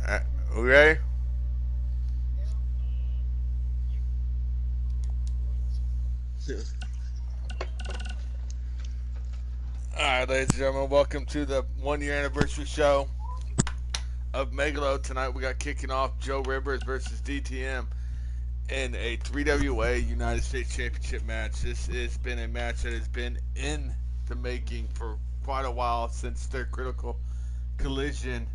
Okay. All right, ladies and gentlemen, welcome to the 1 year anniversary show of Megalo. Tonight we got kicking off Joe Rivers versus DTM in a 3WA United States Championship match. This has been a match that has been in the making for quite a while since their critical collision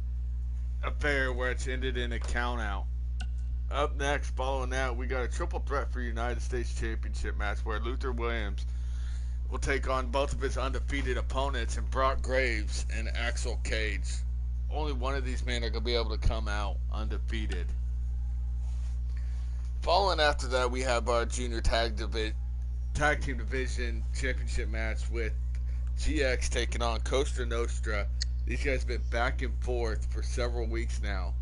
affair, where it's ended in a count out. Up next, following that, we got a triple threat for United States Championship match where Luther Williams will take on both of his undefeated opponents in Brock Graves and Axel Cage. Only one of these men are going to be able to come out undefeated. Following after that, we have our junior tag team division championship match with GX taking on Costa Nostra. These guys have been back and forth for several weeks now.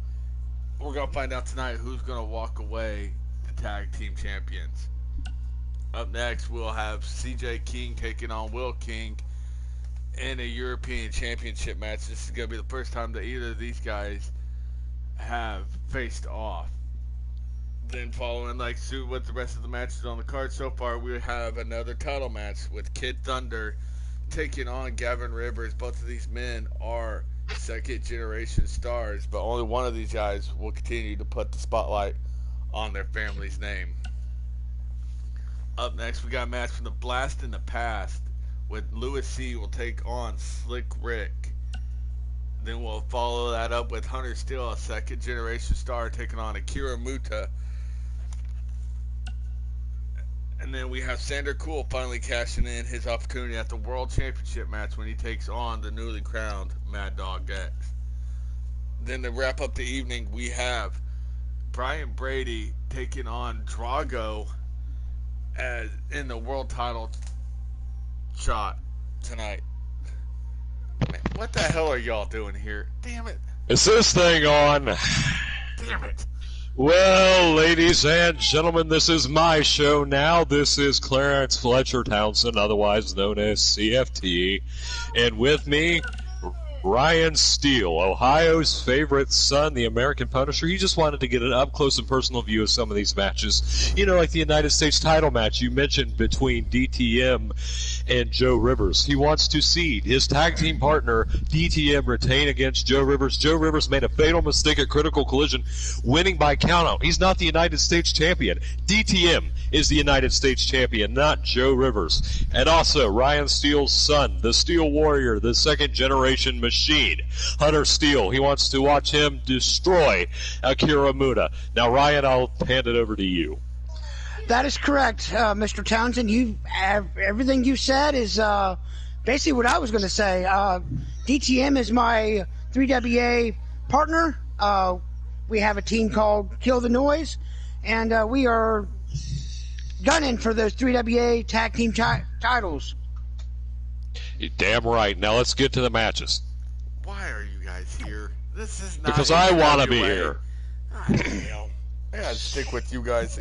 We're going to find out tonight who's going to walk away the tag team champions. Up next, we'll have CJ King taking on Will King in a European Championship match. This is going to be the first time that either of these guys have faced off. Then following like suit with the rest of the matches on the card so far, we have another title match with Kid Thunder taking on Gavin Rivers. Both of these men are second generation stars, but only one of these guys will continue to put the spotlight on their family's name. Up next, we got a match from the Blast in the Past with Lewis C. will take on Slick Rick. Then we'll follow that up with Hunter Steele, a second generation star, taking on Akira Muta. And then we have Sander Cool finally cashing in his opportunity at the World Championship match when he takes on the newly crowned Mad Dog X. Then to wrap up the evening, we have Brian Brady taking on Drago as in the world title shot tonight. Man, what the hell are y'all doing here? Damn it. Is this thing on? Damn it. Well, ladies and gentlemen, this is my show now. This is Clarence Fletcher Townsend, otherwise known as CFT. And with me, Ryan Steele, Ohio's favorite son, the American Punisher. He just wanted to get an up-close and personal view of some of these matches. You know, like the United States title match you mentioned between DTM and Joe Rivers. He wants to see his tag team partner, DTM, retain against Joe Rivers. Joe Rivers made a fatal mistake at Critical Collision, winning by countout. He's not the United States champion. DTM is the United States champion, not Joe Rivers. And also, Ryan Steele's son, the Steel Warrior, the second generation machine, Hunter Steele. He wants to watch him destroy Akira Muta. Now, Ryan, I'll hand it over to you. That is correct, Mr. Townsend. Everything you said is basically what I was going to say. DTM is my 3WA partner. We have a team called Kill the Noise, and we are gunning for those 3WA tag team titles. You're damn right. Now let's get to the matches. Why are you guys here? This is not because I want to be here. I gotta stick with you guys.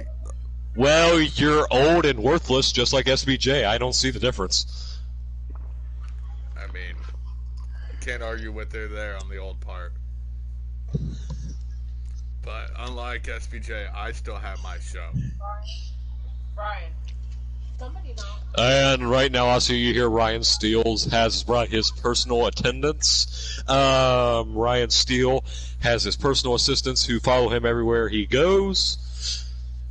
Well, you're old and worthless, just like SBJ. I don't see the difference. I mean, I can't argue with there on the old part. But unlike SBJ, I still have my show. Brian. Somebody know. And right now, I see you here. Ryan Steele has brought his personal attendants. Ryan Steele has his personal assistants who follow him everywhere he goes.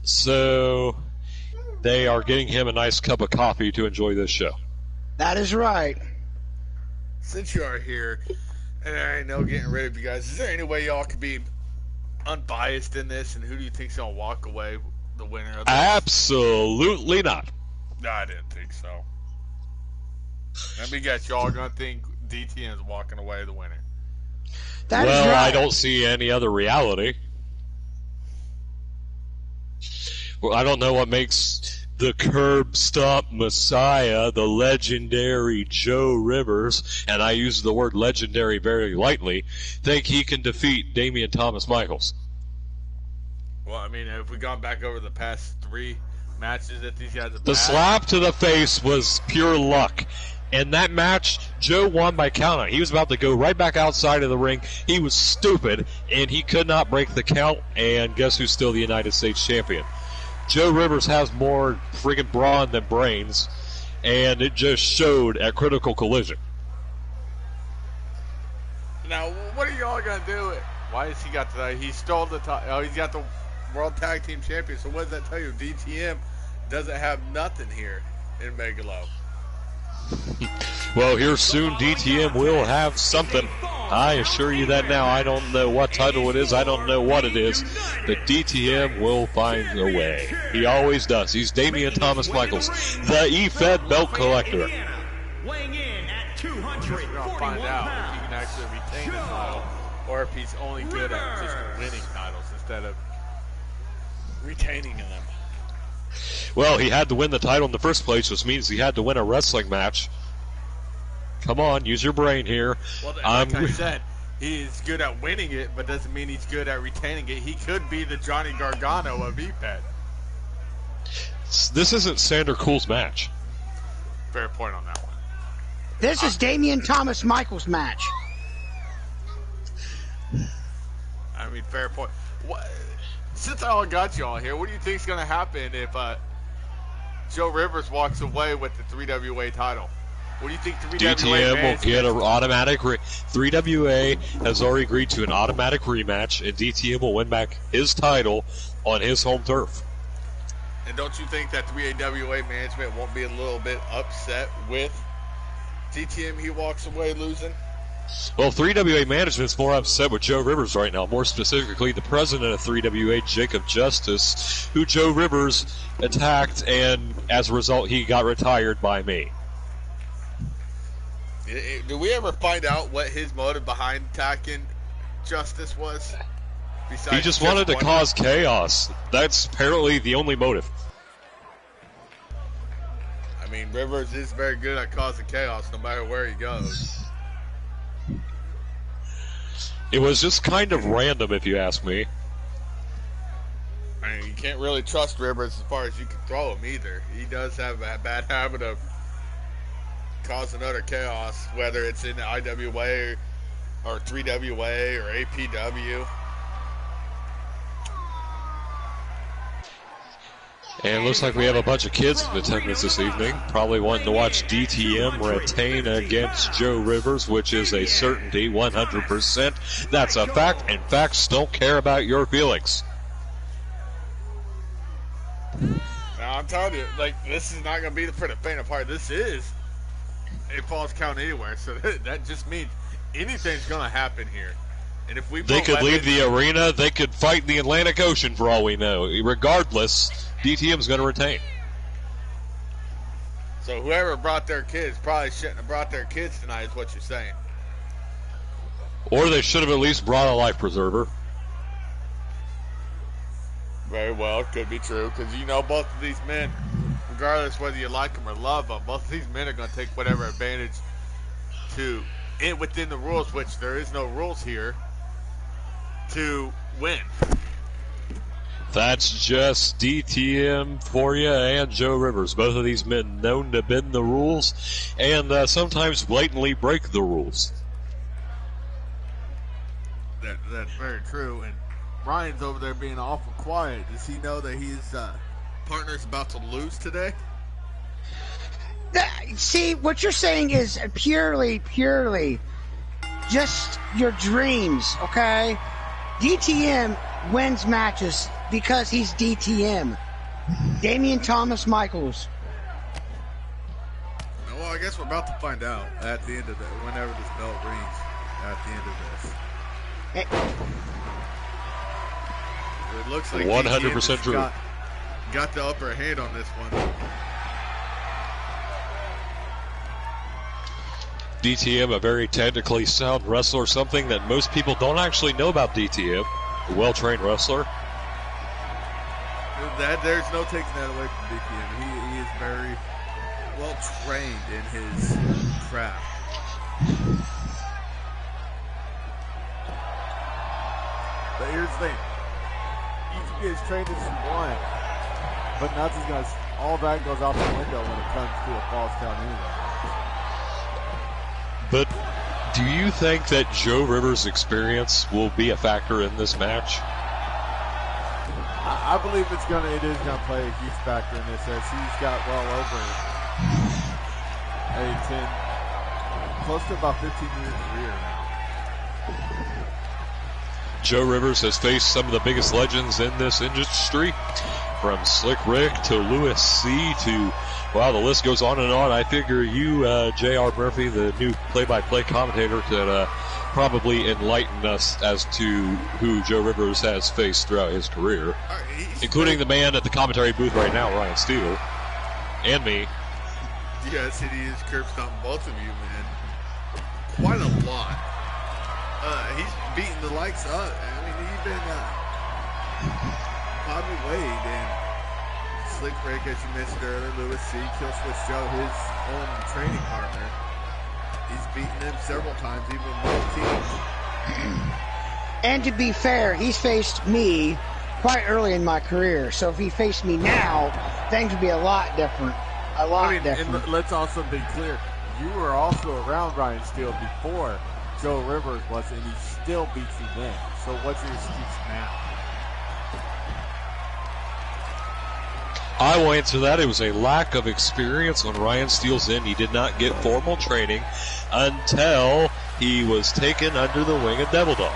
So they are getting him a nice cup of coffee to enjoy this show. That is right. Since you are here, and I know getting rid of you guys, is there any way y'all could be unbiased in this? And who do you think's gonna walk away the winner of this? Absolutely not. No, I didn't think so. Let me guess, y'all are gonna think DTM is walking away the winner. That is well, right. I don't see any other reality. Well, I don't know what makes the curb stomp messiah, the legendary Joe Rivers, and I use the word legendary very lightly, think he can defeat Damian Thomas Michaels. Well, I mean, if we gone back over the past 3 matches that these guys have The had, slap to the face was pure luck, And that match, Joe won by countout. He was about to go right back outside of the ring. He was stupid, and he could not break the count. And guess who's still the United States champion? Joe Rivers has more friggin' brawn than brains, and it just showed at Critical Collision. Now, what are y'all gonna do? Why has he got the? He stole the. He's got the World Tag Team Champion. So what does that tell you? DTM doesn't have nothing here in Megalo. Well, here soon DTM will have something. I assure you that now. I don't know what title it is. I don't know what it is. But DTM will find a way. He always does. He's Damian Thomas Michaels, the E-Fed belt collector. Weighing in at We're going to find out if he can actually retain the title or if he's only good at just winning titles instead of retaining them. Well, he had to win the title in the first place, which means he had to win a wrestling match. Come on, use your brain here. Well, like I said, he's good at winning it, but doesn't mean he's good at retaining it. He could be the Johnny Gargano of E-Ped. This isn't Sander Cool's match. Fair point on that one. This is Damian Thomas Michaels' match. I mean, fair point. What? Since I got you all here, what do you think is going to happen if Joe Rivers walks away with the 3WA title? What do you think 3WA DTM will get an automatic 3WA has already agreed to an automatic rematch, and DTM will win back his title on his home turf. And don't you think that 3WA management won't be a little bit upset with DTM he walks away losing? Well, 3WA management's more upset with Joe Rivers right now, more specifically the president of 3WA, Jacob Justice, who Joe Rivers attacked, and as a result, he got retired by me. Did we ever find out what his motive behind attacking Justice was? He just wanted to cause chaos. That's apparently the only motive. I mean, Rivers is very good at causing chaos no matter where he goes. It was just kind of random, if you ask me. I mean, you can't really trust Rivers as far as you can throw him either. He does have a bad habit of causing utter chaos, whether it's in the IWA or 3WA or APW. And it looks like we have a bunch of kids in attendance this evening, probably wanting to watch DTM retain against Joe Rivers, which is a certainty, 100%. That's a fact, and facts don't care about your feelings. Now, I'm telling you, like, this is not going to be for the faint of heart. This is a Falls Count Anywhere, so that just means anything's going to happen here. And if we They could leave the arena, they could fight in the Atlantic Ocean for all we know. Regardless, DTM's going to retain. So whoever brought their kids probably shouldn't have brought their kids tonight, is what you're saying. Or they should have at least brought a life preserver. Very well, it could be true, because you know both of these men, regardless whether you like them or love them, both of these men are going to take whatever advantage to it within the rules, which there is no rules here, to win. That's just DTM for you and Joe Rivers. Both of these men known to bend the rules and sometimes blatantly break the rules. That's very true. And Ryan's over there being awful quiet. Does he know that his partner's about to lose today? See, what you're saying is purely just your dreams, okay? DTM wins matches because he's DTM. Damian Thomas Michaels. Well, I guess we're about to find out at the end of whenever this bell rings at the end of this. It looks like 100% true. Got the upper hand on this one. DTM, a very technically sound wrestler, something that most people don't actually know about DTM. A well-trained wrestler. There's no taking that away from DTM. He is very well trained in his craft. But here's the thing. You can be as trained as you want, but nothing's gonna. All that goes out the window when it comes to a Falls Count Anywhere. But do you think that Joe Rivers' experience will be a factor in this match? I believe it is gonna play a huge factor in this, as he's got well over a 10, close to about 15-year career now. Joe Rivers has faced some of the biggest legends in this industry, from Slick Rick to Louis C. to, well, the list goes on and on. I figure you, J.R. Murphy, the new play-by-play commentator, could probably enlighten us as to who Joe Rivers has faced throughout his career, including the man at the commentary booth right now, Ryan Steele, and me. Yes, he is curb stomping both of you, man. Quite a lot. He's beaten the likes of, I mean, even Bobby Wade and Slick Rick, as you mentioned earlier, Louis C., Killswitch Joe, his own training partner. He's beaten them several times, even both teams. And to be fair, he's faced me quite early in my career. So if he faced me now, things would be a lot different. A lot different. And let's also be clear, you were also around Ryan Steele before Joe Rivers was, and he still beats you then. So what's your excuse now? I will answer that. It was a lack of experience on Ryan Steele's end. He did not get formal training until he was taken under the wing of Devil Dog.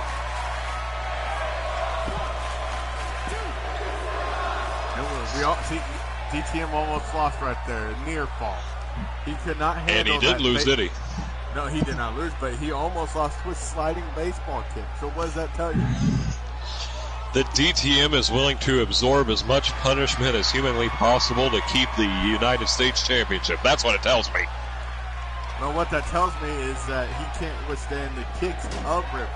DTM almost lost right there. Near fall. He could not handle And he did lose, did he? No, he did not lose, but he almost lost with sliding baseball kick. So what does that tell you? That DTM is willing to absorb as much punishment as humanly possible to keep the United States Championship. That's what it tells me. Well, what that tells me is that he can't withstand the kicks of Rivers,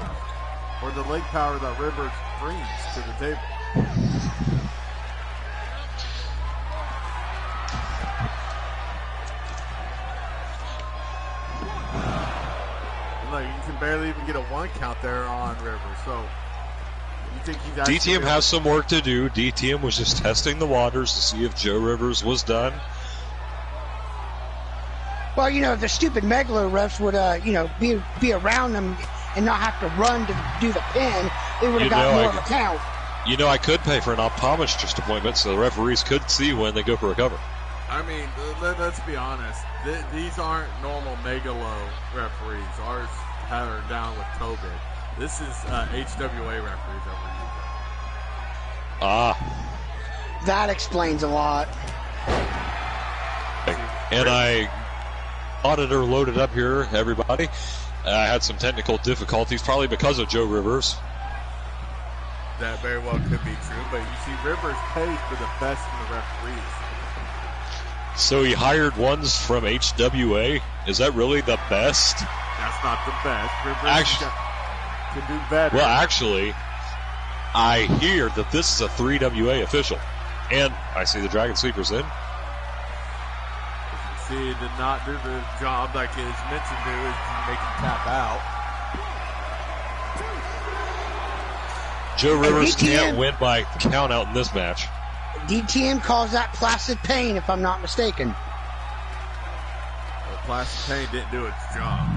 or the leg power that Rivers brings to the table. Look, you can barely even get a one count there on Rivers, so you think he's actually... DTM has some work to do. DTM was just testing the waters to see if Joe Rivers was done. Well, you know, the stupid Megalo refs would, be around them and not have to run to do the pin. They would have got more of a count. You know, I could pay for an optometrist appointment so the referees could see when they go for a cover. I mean, let's be honest. These aren't normal Megalo referees. Ours are down with COVID. This is HWA referees that we're using. Ah. That explains a lot. And auditor loaded up here, everybody. I had some technical difficulties, probably because of Joe Rivers. That very well could be true, but you see, Rivers pays for the best in the referees. So he hired ones from HWA? Is that really the best? That's not the best. Rivers can do better. Well, actually, I hear that this is a 3WA official. And I see the Dragon Sleepers in. See, he did not do the job like he is meant to do, is make him tap out. Joe Rivers can't win by count out in this match. DTM calls that placid pain, if I'm not mistaken. Well, placid pain didn't do its job.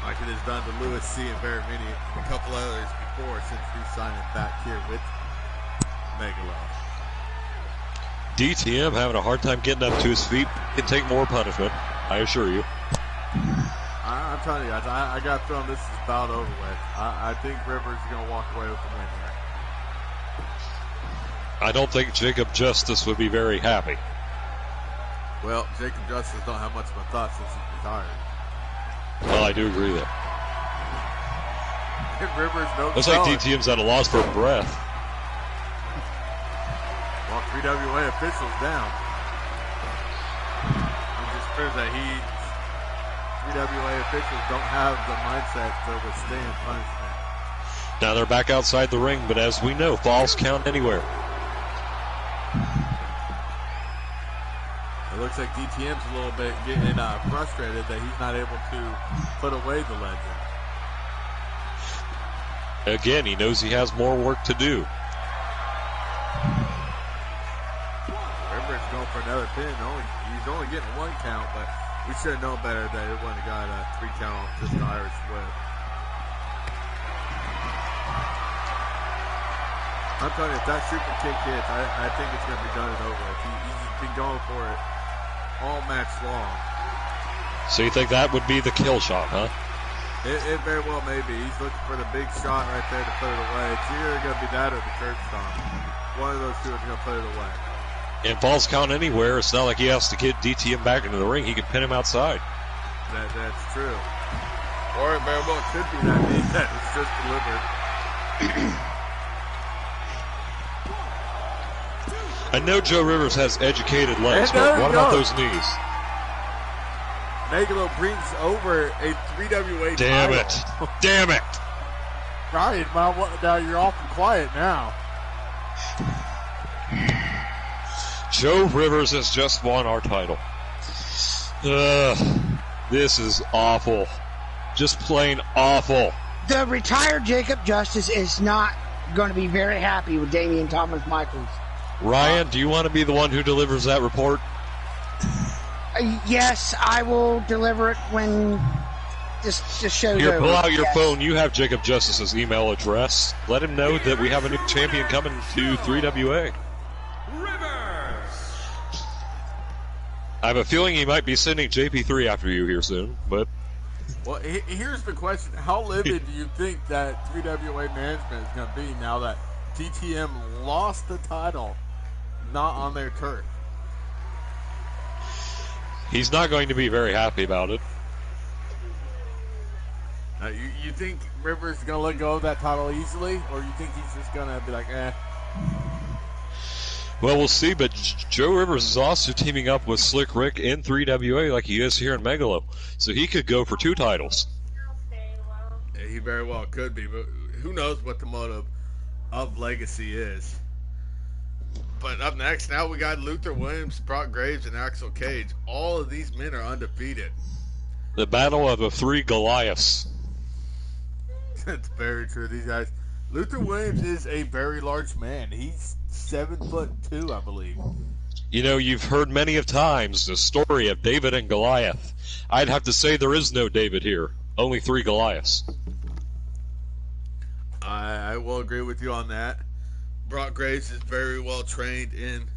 Like it has done to Louis C. and very many, a couple others before, since he signed back here with Megalo. DTM having a hard time getting up to his feet. Can take more punishment, I assure you. I'm telling you, I got a feeling this is about over with. I think Rivers is going to walk away with the win here. I don't think Jacob Justice would be very happy. Well, Jacob Justice don't have much of a thought since he's retired. Well, I do agree there. Rivers knows. Looks like DTM's at a loss for breath. Well, 3WA officials down. It just proves that 3WA officials don't have the mindset to withstand punishment. Now they're back outside the ring, but as we know, falls count anywhere. It looks like DTM's a little bit getting frustrated that he's not able to put away the legend. Again, he knows he has more work to do. Rivers going for another pin. He's only getting one count, but We should have known better that it wouldn't have got a 3 count just the Irish whip. I'm telling you, if that super kick hits, I think it's going to be done and over with. He's been going for it all match long. So you think that would be the kill shot, huh? It very well may be. He's looking for the big shot right there to put it away. It's either going to be that or the curb stomp. One of those two is going to put it away. In falls count anywhere, it's not like he has to get DTM back into the ring. He can pin him outside. That's true. Or it very well could be that knee that was just delivered. I know Joe Rivers has educated legs, but what about those knees? Megalo brings over a 3WA Damn title. it. Damn it. Ryan, now you're awful quiet now. Joe Rivers has just won our title. This is awful. Just plain awful. The retired Jacob Justice is not going to be very happy with Damian Thomas Michaels. Ryan, do you want to be the one who delivers that report? Yes, I will deliver it when this show's Here, over. pull out your Yes. phone. You have Jacob Justice's email address. Let him know that we have a new champion coming to 3WA. I have a feeling he might be sending JP3 after you here soon, but... Well, here's the question. How livid do you think that 3WA management is going to be now that DTM lost the title not on their turf? He's not going to be very happy about it. You think Rivers is going to let go of that title easily, or you think he's just going to be like, eh? Well, we'll see, but Joe Rivers is also teaming up with Slick Rick in 3WA like he is here in Megalo. So he could go for 2 titles. Yeah, he very well could be, but who knows what the motive of Legacy is. But up next, now we got Luther Williams, Brock Graves, and Axel Cage. All of these men are undefeated. The battle of the 3 Goliaths. That's very true. These guys. Luther Williams is a very large man. He's 7'2", I believe. You know, you've heard many of times the story of David and Goliath. I'd have to say there is no David here. Only 3 Goliaths. I will agree with you on that. Brock Graves is very well trained in.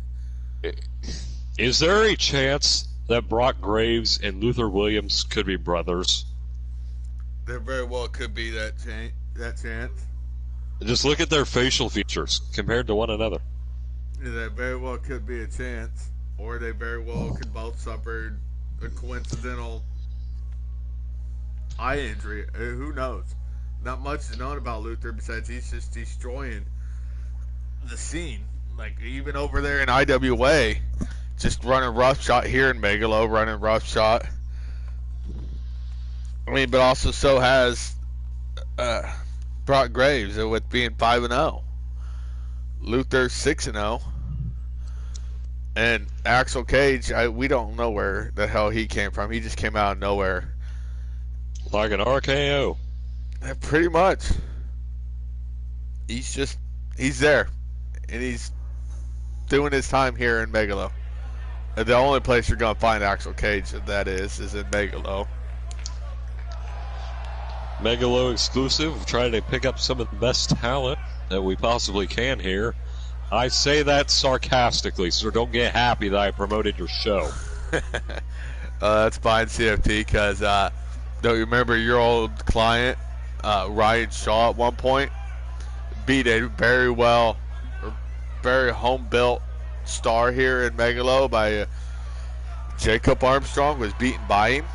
Is there a chance that Brock Graves and Luther Williams could be brothers? There very well could be that chance. Just look at their facial features compared to one another. That very well could be a chance. Or they very well could both suffer a coincidental eye injury. Who knows? Not much is known about Luther besides he's just destroying the scene. Like, even over there in IWA, just running roughshod here in Megalo, running roughshod. I mean, but also so has Brock Graves with being 5-0. Luther 6-0. And Axel Cage, we don't know where the hell he came from. He just came out of nowhere. Like an RKO. Pretty much. He's there. And he's doing his time here in Megalo. And the only place you're going to find Axel Cage, that is in Megalo. Megalo exclusive, trying to pick up some of the best talent that we possibly can here. I say that sarcastically, so don't get happy that I promoted your show. That's fine, CFT, because don't you remember your old client, Ryan Shaw, at one point? Beat a very home-built star here in Megalo by Jacob Armstrong, was beaten by him.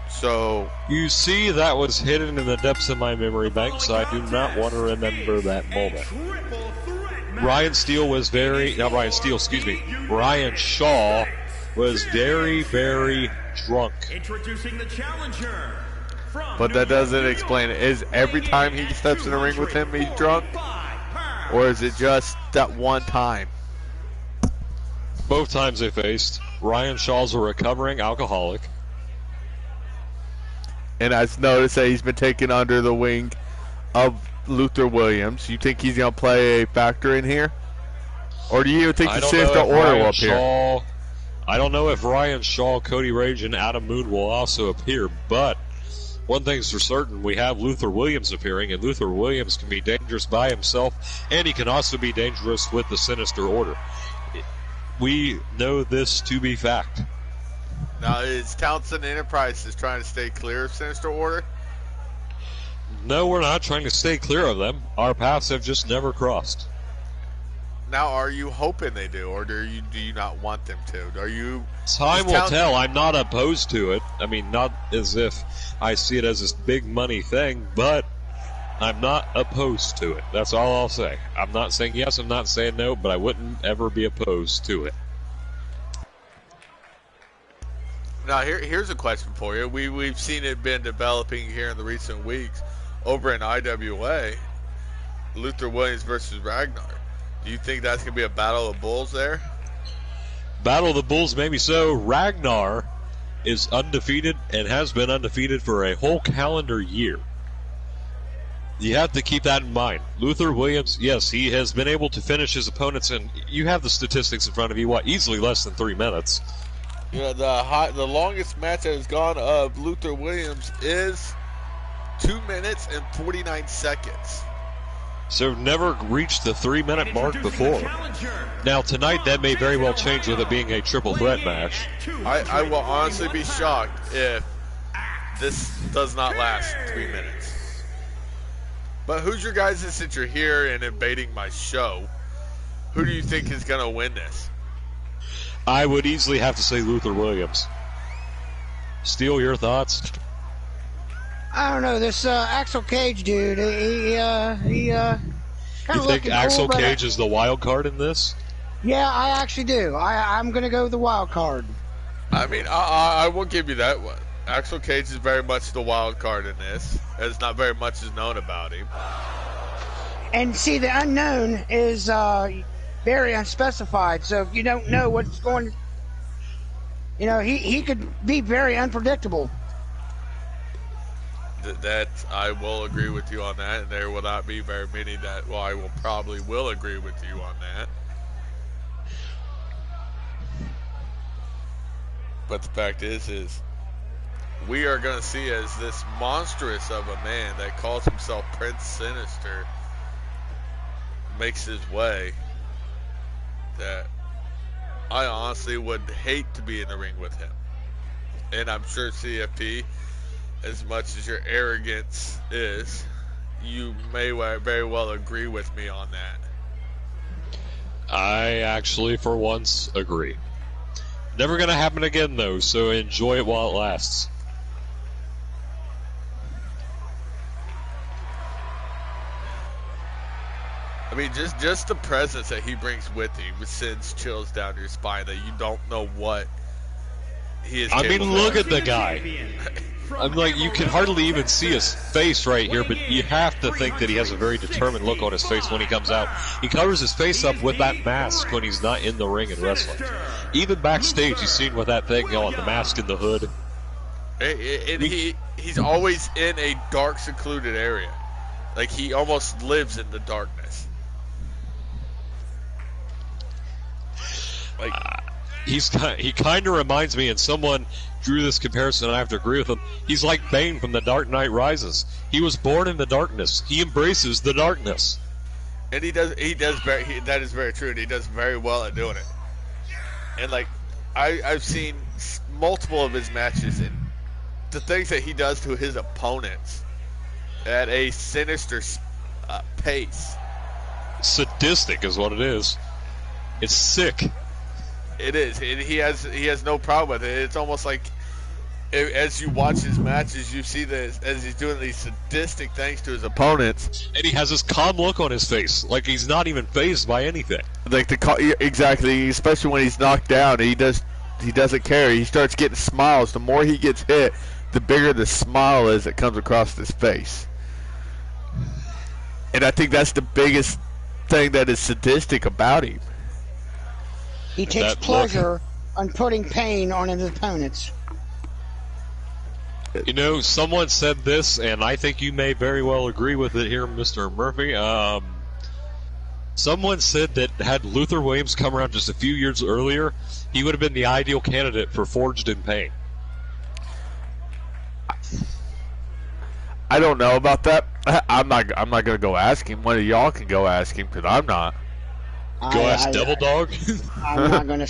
So you see, that was hidden in the depths of my memory bank, so I do not want to remember that moment. Ryan Shaw was very drunk. Introducing the challenger. But that doesn't explain it. Is every time he steps in the ring with him, he's drunk? Or is it just that one time? Both times they faced. Ryan Shaw's a recovering alcoholic. And I've noticed that he's been taken under the wing of Luther Williams. You think he's going to play a factor in here? Or do you think he sends the order up here? I don't know if Ryan Shaw, Cody Rage, and Adam Moon will also appear, but one thing's for certain, we have Luther Williams appearing, and Luther Williams can be dangerous by himself, and he can also be dangerous with the Sinister Order. We know this to be fact. Now, is Townsend Enterprises trying to stay clear of Sinister Order? No, we're not trying to stay clear of them. Our paths have just never crossed. Now, are you hoping they do, or do you not want them to? Are you? Time will tell. I'm not opposed to it. I mean, not as if I see it as this big money thing, but I'm not opposed to it. That's all I'll say. I'm not saying yes, I'm not saying no, but I wouldn't ever be opposed to it. Now, here's a question for you. We've seen it been developing here in the recent weeks over in IWA, Luther Williams versus Ragnar. Do you think that's going to be a battle of bulls there? Battle of the Bulls, maybe so. Ragnar is undefeated and has been undefeated for a whole calendar year. You have to keep that in mind. Luther Williams, yes, he has been able to finish his opponents, and you have the statistics in front of you, easily less than 3 minutes. Yeah, the longest match that has gone of Luther Williams is 2 minutes and 49 seconds. So never reached the 3-minute mark before. Now tonight that may very well change with it being a triple threat match. I will honestly be shocked if this does not last 3 minutes. But who's your guys, since you're here and invading my show, who do you think is going to win this? I would easily have to say Luther Williams. Steele, your thoughts? I don't know, this Axel Cage dude, he kind of You think Axel Cage is the wild card in this? Yeah, I actually do. I'm going to go with the wild card. I mean, I will give you that one. Axel Cage is very much the wild card in this, as not very much is known about him. And see, the unknown is very unspecified, so you don't know what's going to... You know, he could be very unpredictable. That I will agree with you on that, and there will not be very many that, well, I will probably will agree with you on that. But the fact is we are going to see as this monstrous of a man that calls himself Prince Sinister makes his way, that I honestly would hate to be in the ring with him. And I'm sure CFP, as much as your arrogance is, you may very well agree with me on that. I actually, for once, agree. Never going to happen again, though, so enjoy it while it lasts. I mean, just the presence that he brings with him sends chills down your spine that you don't know what he is. I mean, look at the guy. I'm like, you can hardly even see his face right here, but you have to think that he has a very determined look on his face when he comes out. He covers his face up with that mask when he's not in the ring and wrestling. Even backstage, he's seen with that thing on, the mask and the hood. And he's always in a dark, secluded area. Like, he almost lives in the darkness. Like, he kind of reminds me, and someone drew this comparison, and I have to agree with him. He's like Bane from The Dark Knight Rises. He was born in the darkness. He embraces the darkness. And that is very true, and he does very well at doing it. And like, I've seen multiple of his matches, and the things that he does to his opponents at a sinister pace. Sadistic is what it is. It's sick. It is. He has no problem with it. It's almost like, as you watch his matches, you see this as he's doing these sadistic things to his opponents, and he has this calm look on his face, like he's not even fazed by anything. Like exactly, especially when he's knocked down, he doesn't care. He starts getting smiles. The more he gets hit, the bigger the smile is that comes across his face. And I think that's the biggest thing that is sadistic about him. He takes pleasure on putting pain on his opponents. You know, someone said this, and I think you may very well agree with it here, Mr. Murphy. Someone said that had Luther Williams come around just a few years earlier, he would have been the ideal candidate for Forged in Pain. I don't know about that. I'm not gonna go ask him. One of y'all can go ask him because I'm not. Go ask Devil Dog. I'm not gonna.